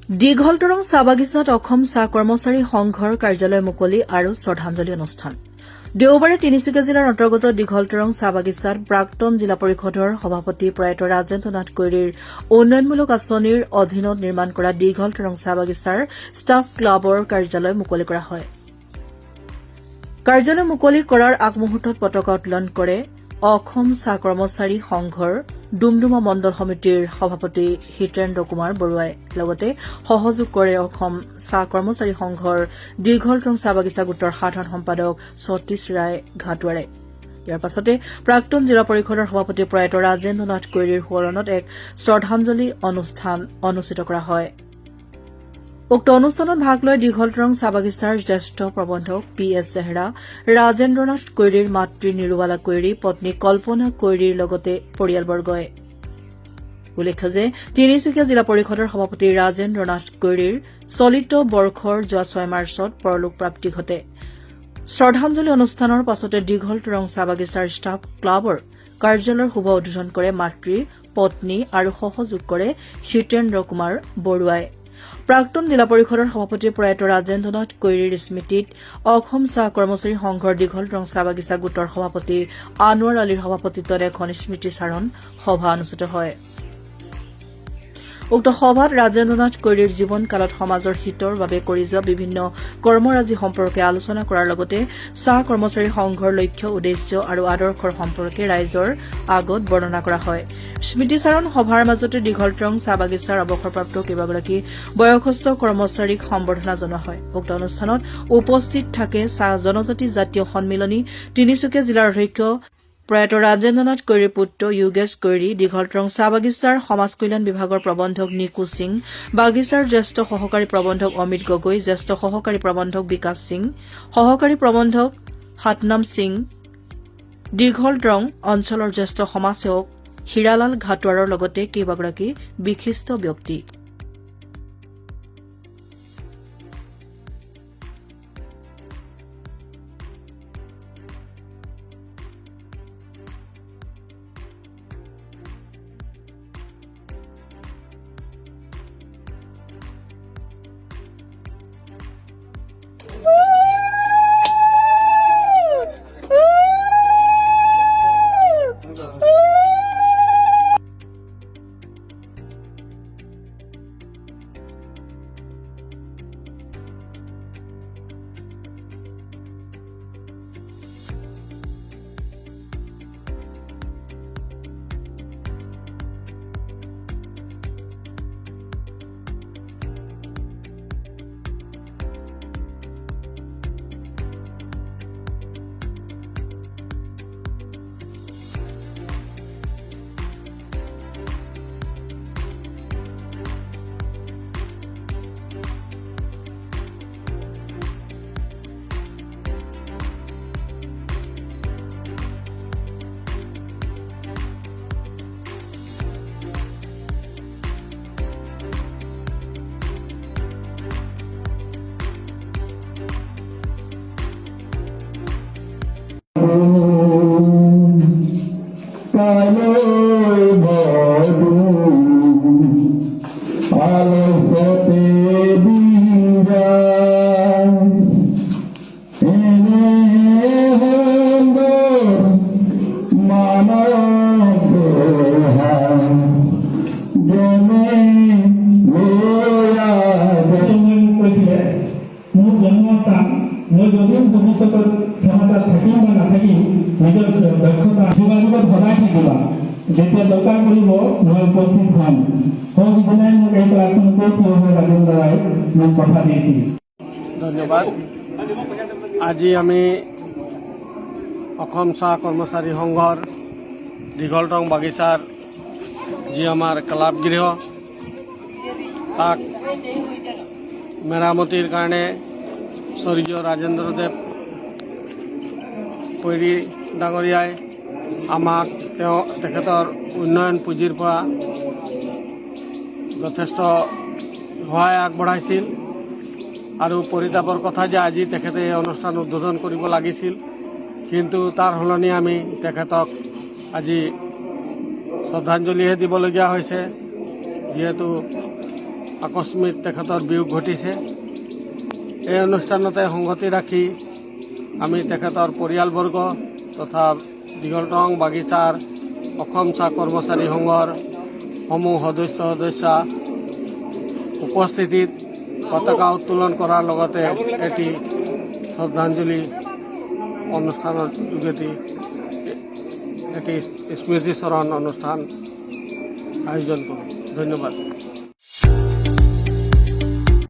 দীঘলতৰং চাহ বাগিচাত অসম চাহ কৰ্মচাৰী সংঘৰ কাৰ্যালয় মুকলি আৰু শ্ৰদ্ধাঞ্জলি অনুষ্ঠান দেওবাৰে তিনিচুকীয়া জিলাৰ অন্তৰ্গত দীঘলতৰং চাহ বাগিচাত প্ৰাক্তন জিলা পৰিষদৰ সভাপতি প্ৰয়াত ৰাজেন্দ্ৰ নাথ কৈৰীৰ উন্নয়নমূলক আঁচনিৰ অধীনত নিৰ্মাণ কৰা দীঘলতৰং চাহ বাগিচাৰ ষ্টাফ ক্লাবৰ কাৰ্যালয় মুকলি কৰা হয়। কাৰ্যালয় মুকলি কৰাৰ আগমুহূৰ্তত পতাকা উত্তোলন কৰে অসম চাহ কৰ্মচাৰী সংঘৰ ডুমডুমা মণ্ডল সমিতিৰ সভাপতি হিতেন্দ্ৰ কুমাৰ বৰুৱাই লগতে সহযোগ কৰে অসম চাহ কৰ্মচাৰী সংঘৰ দীঘলতৰং চাহ বাগিচা গোটৰ সাধাৰণ সম্পাদক সতীশ ৰায় ঘাটুৱাৰে। ইয়াৰ পাছতে প্ৰাক্তন জিলা পৰিষদৰ সভাপতি প্ৰয়াত ৰাজেন্দ্ৰ নাথ কৈৰীৰ সোঁৱৰণত এক শ্ৰদ্ধাঞ্জলি অনুষ্ঠান অনুষ্ঠিত কৰা হয়। উক্ত অনুষ্ঠানত ভাগ লৈ দীঘলতৰং চাহ বাগিচাৰ জ্যেষ্ঠ প্ৰবন্ধক পি এছ চেহেৰা, ৰাজেন্দ্ৰ নাথ কৈৰীৰ মাতৃ নিৰুবালা কৈৰী, পত্নী কল্পনা কৈৰীৰ লগতে পৰিয়ালবৰ্গই। উল্লেখ্য যে তিনিচুকীয়া জিলা পৰিষদৰ সভাপতি ৰাজেন্দ্ৰ নাথ কৈৰীৰ চলিত বৰ্ষৰ যোৱা 6 মাৰ্চত পৰলোক প্ৰাপ্তি ঘটে। শ্ৰদ্ধাঞ্জলি অনুষ্ঠানৰ পাছতে দীঘলতৰং চাহ বাগিচাৰ ষ্টাফ ক্লাবৰ কাৰ্যালয়ৰ শুভ উদ্বোধন কৰে মাতৃ, পত্নী আৰু সহযোগ কৰে হিতেন্দ্ৰ কুমাৰ বৰুৱাই। প্ৰাক্তন জিলা পৰিষদৰ সভাপতি প্ৰয়াত ৰাজেন্দ্ৰ নাথ কৈৰীৰ স্মৃতিত অসম চাহ কৰ্মচাৰী সংঘৰ দীঘলতৰং চাহ বাগিচা গোটৰ সভাপতি আনোৱাৰ আলীৰ সভাপতিত্বত এখন স্মৃতিচাৰণ সভা অনুষ্ঠিত হয়। উক্ত সভাত ৰাজেন্দ্ৰ নাথ কৈৰীৰ জীৱনকালত সমাজৰ হিতৰ বাবে কৰি যোৱা বিভিন্ন কৰ্মৰাজি সম্পৰ্কে আলোচনা কৰাৰ লগতে চাহ কৰ্মচাৰী সংঘৰ লক্ষ্য, উদ্দেশ্য আৰু আদৰ্শৰ সম্পৰ্কে ৰাইজৰ আগত বৰ্ণনা কৰা হয়। স্মৃতিচাৰণ সভাৰ মাজতে দীঘলতৰং চাহ বাগিচাৰ অৱসৰপ্ৰাপ্ত কেইবাগৰাকী বয়সস্থ কৰ্মচাৰীক সম্বৰ্ধনা জনোৱা হয়। উক্ত অনুষ্ঠানত উপস্থিত থাকে চাহ জনজাতি জাতীয় সন্মিলনী তিনিচুকীয়া জিলাৰ অধ্যক্ষ প্ৰয়াত ৰাজেন্দ্ৰ নাথ কৈৰীৰ পুত্ৰ যোগেশ কৈৰী, দীঘলতৰং চাহ বাগিচাৰ সমাজ কল্যাণ বিভাগৰ প্ৰবন্ধক নিকু সিং, বাগিচাৰ জ্যেষ্ঠ সহকাৰী প্ৰবন্ধক অমিত গগৈ, জ্যেষ্ঠ সহকাৰী প্ৰবন্ধক বিকাশ সিং, সহকাৰী প্ৰবন্ধক হাতনাম সিং, দীঘলতৰং অঞ্চলৰ জ্যেষ্ঠ সমাজসেৱক হীৰালাল ঘাটুৱাৰৰ লগতে কেইবাগৰাকী বিশিষ্ট ব্যক্তি। যেতিয়া দৰকাৰ কৰিব মই উপস্থিত হ'ম। সৌদিনাই মোক এই ক্লাছৰুমটো থিয় হৈ ৰাজেন্দ্ৰই মোক কথা দিছিল। ধন্যবাদ। আজি আমি অসম চাহ কৰ্মচাৰী সংঘৰ দীঘলতৰং বাগিচাৰ যি আমাৰ ক্লাব গৃহ তাক মেৰামতিৰ কাৰণে স্বৰ্গীয় ৰাজেন্দ্ৰদেৱ কৈৰী ডাঙৰীয়াই আমাক তেখেতৰ উন্নয়ন পুঁজিৰ পৰা যথেষ্ট সহায় আগবঢ়াইছিল আৰু পৰিতাপৰ কথা যে আজি তেখেতে এই অনুষ্ঠান উদ্বোধন কৰিব লাগিছিল, কিন্তু তাৰ সলনি আমি তেখেতক আজি শ্ৰদ্ধাঞ্জলিহে দিবলগীয়া হৈছে, যিহেতু আকস্মিক তেখেতৰ বিয়োগ ঘটিছে। এই অনুষ্ঠানতে সংগতি ৰাখি আমি তেখেতৰ পৰিয়ালবৰ্গ তথা দীঘলটং বাগিচাৰ অসম চাহ কৰ্মচাৰী সংঘৰ সমূহ সদস্যা উপস্থিতিত পতাকা উত্তোলন কৰাৰ লগতে এটি শ্ৰদ্ধাঞ্জলি অনুষ্ঠানৰ যোগেদি এটি স্মৃতিচৰণ অনুষ্ঠান আয়োজন কৰোঁ। ধন্যবাদ।